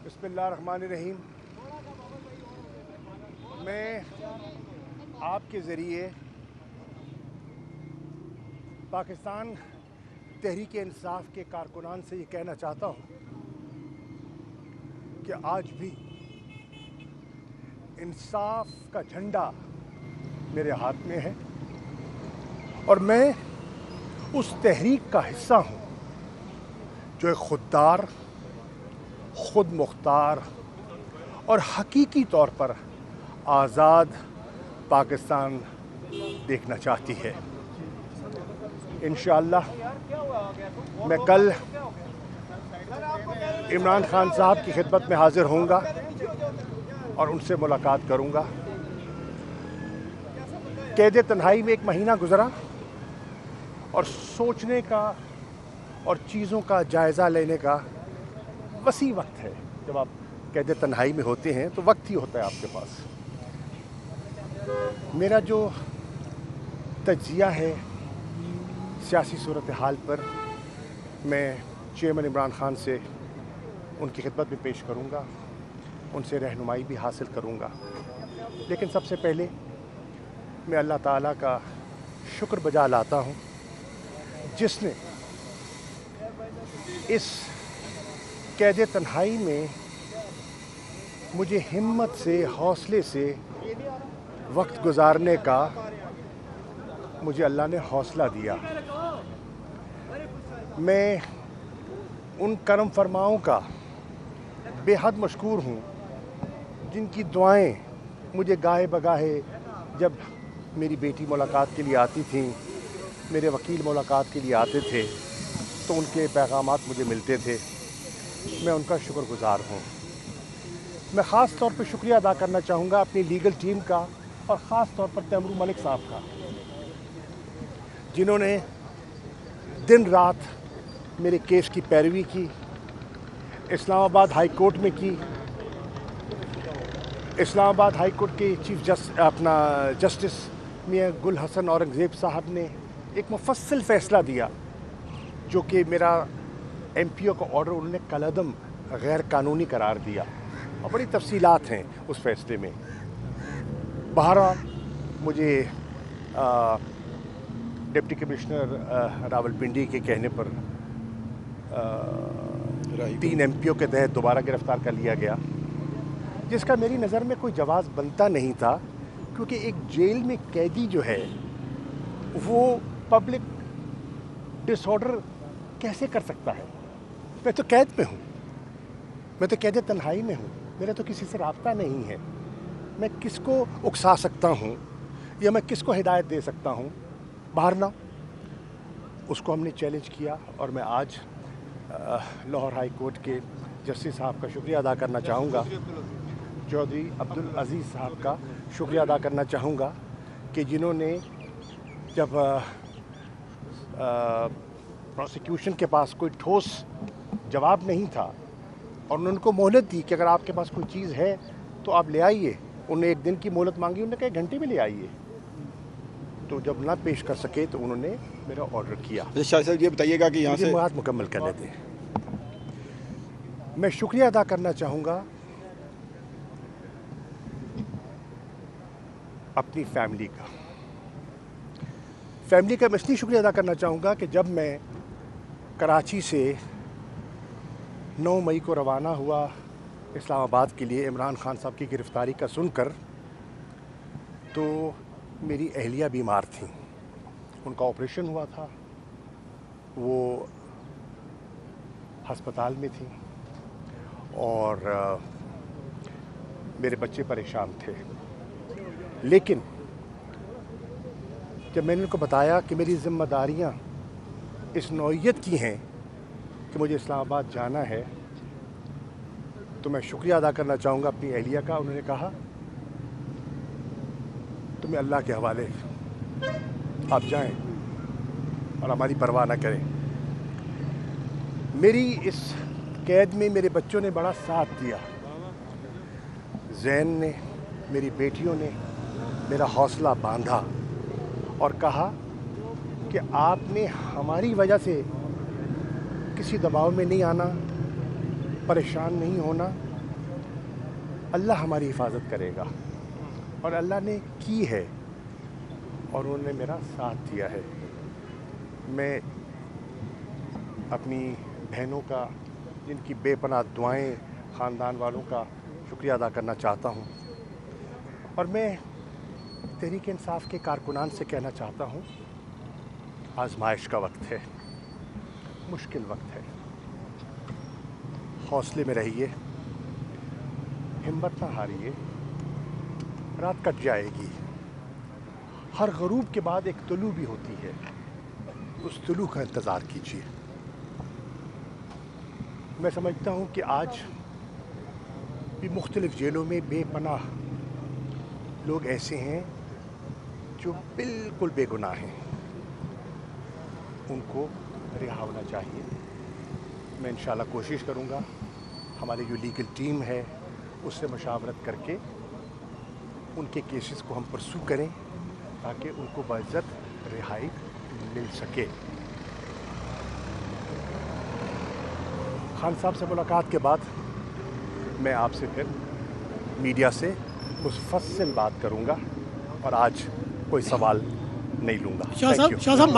बिस्मिल्लाहिर्रहमानिर्रहीम। मैं आपके ज़रिए पाकिस्तान तहरीक इंसाफ के कारकुनान से ये कहना चाहता हूँ कि आज भी इंसाफ का झंडा मेरे हाथ में है और मैं उस तहरीक का हिस्सा हूँ जो एक खुददार, खुद मुख्तार और हकीकी तौर पर आज़ाद पाकिस्तान देखना चाहती है। इंशाअल्लाह मैं कल इमरान खान साहब की खिदमत में हाज़िर होऊंगा और उनसे मुलाकात करूंगा। कैद तन्हाई में एक महीना गुज़रा और सोचने का और चीज़ों का जायज़ा लेने का वसी वक्त है। जब आप कैद तन्हाई में होते हैं तो वक्त ही होता है आपके पास। मेरा जो तज्ज़िया है सियासी सूरत हाल पर, मैं चेयरमैन इमरान खान से उनकी खिदमत में पेश करूंगा, उनसे रहनुमाई भी हासिल करूंगा। लेकिन सबसे पहले मैं अल्लाह ताला का शुक्र बजा लाता हूं जिसने इस कैद तन्हाई में मुझे हिम्मत से, हौसले से वक्त गुजारने का मुझे अल्लाह ने हौसला दिया। मैं उन करम फरमाओं का बेहद मशकूर हूँ जिनकी दुआएं मुझे गाहे बगाहे जब मेरी बेटी मुलाकात के लिए आती थी, मेरे वकील मुलाकात के लिए आते थे तो उनके पैगामात मुझे मिलते थे। मैं उनका शुक्रगुज़ार हूँ। मैं ख़ास तौर पर शुक्रिया अदा करना चाहूँगा अपनी लीगल टीम का और ख़ास तौर पर तैमूर मलिक साहब का, जिन्होंने दिन रात मेरे केस की पैरवी की, इस्लामाबाद हाई कोर्ट में की। इस्लामाबाद हाई कोर्ट के चीफ जस्टिस मियां गुल हसन औरंगज़ेब साहब ने एक मुफस्सिल फ़ैसला दिया जो कि मेरा MPO का ऑर्डर उन्होंने कलअदम गैर कानूनी करार दिया और बड़ी तफसीलात हैं उस फैसले में। बहरहाल मुझे डिप्टी कमिश्नर रावलपिंडी के कहने पर 3 MPO के तहत दोबारा गिरफ़्तार कर लिया गया, जिसका मेरी नज़र में कोई जवाज़ बनता नहीं था, क्योंकि एक जेल में कैदी जो है वो पब्लिक डिसऑर्डर कैसे कर सकता है। मैं तो कैद में हूँ, मैं तो कैद तन्हाई में हूँ, मेरा तो किसी से राब्ता नहीं है। मैं किसको उकसा सकता हूँ या मैं किसको हिदायत दे सकता हूँ। बहरहाल उसको हमने चैलेंज किया और मैं आज लाहौर हाई कोर्ट के जस्टिस साहब का शुक्रिया अदा करना चाहूँगा, चौधरी अब्दुल अजीज़ साहब का शुक्रिया अदा करना चाहूँगा कि जिन्होंने जब प्रोसिक्यूशन के पास कोई ठोस जवाब नहीं था और उन्होंने उनको मोहलत दी कि अगर आपके पास कोई चीज़ है तो आप ले आइए। उन्होंने 1 दिन की मोहलत मांगी, उन्होंने कहा 1 घंटे में ले आइए। तो जब ना पेश कर सके तो उन्होंने मेरा ऑर्डर किया। शाह साहब ये बताइएगा कि यहाँ से बात मुकम्मल कर लेते हैं। मैं शुक्रिया अदा करना चाहूँगा अपनी फैमिली का मैं इसलिए शुक्रिया अदा करना चाहूँगा कि जब मैं कराची से 9 मई को रवाना हुआ इस्लामाबाद के लिए इमरान खान साहब की गिरफ़्तारी का सुनकर, तो मेरी अहलिया बीमार थी, उनका ऑपरेशन हुआ था, वो अस्पताल में थी और मेरे बच्चे परेशान थे। लेकिन जब मैंने उनको बताया कि मेरी ज़िम्मेदारियां इस नौइयत की हैं कि मुझे इस्लामाबाद जाना है, तो मैं शुक्रिया अदा करना चाहूँगा अपनी अहलिया का। उन्होंने कहा तुम्हें अल्लाह के हवाले, आप जाएं और हमारी परवाह ना करें। मेरी इस कैद में मेरे बच्चों ने बड़ा साथ दिया। ज़ैन ने, मेरी बेटियों ने मेरा हौसला बांधा और कहा कि आपने हमारी वजह से किसी दबाव में नहीं आना, परेशान नहीं होना, अल्लाह हमारी हिफाजत करेगा और अल्लाह ने की है और उन्होंने मेरा साथ दिया है। मैं अपनी बहनों का, जिनकी बेपनाह दुआएं, ख़ानदान वालों का शुक्रिया अदा करना चाहता हूँ और मैं तहरीक इंसाफ के कारकुनान से कहना चाहता हूँ, आजमाइश का वक्त है, मुश्किल वक्त है, हौसले में रहिए, हिम्मत ना हारिए, रात कट जाएगी, हर ग़रूब के बाद एक तुलू भी होती है, उस तुलू का इंतज़ार कीजिए। मैं समझता हूँ कि आज भी मुख्तलिफ़ जेलों में बेपनाह लोग ऐसे हैं जो बिल्कुल बेगुनाह हैं, उनको रिहा होना चाहिए। मैं इंशाल्लाह कोशिश करूँगा, हमारी जो लीगल टीम है उससे मशावरत करके उनके केसेस को हम परसू करें ताकि उनको बाइज्जत रिहाई मिल सके। खान साहब से मुलाकात के बाद मैं आपसे फिर मीडिया से मुफस्सिल बात करूँगा और आज कोई सवाल नहीं लूँगा। शाह साहब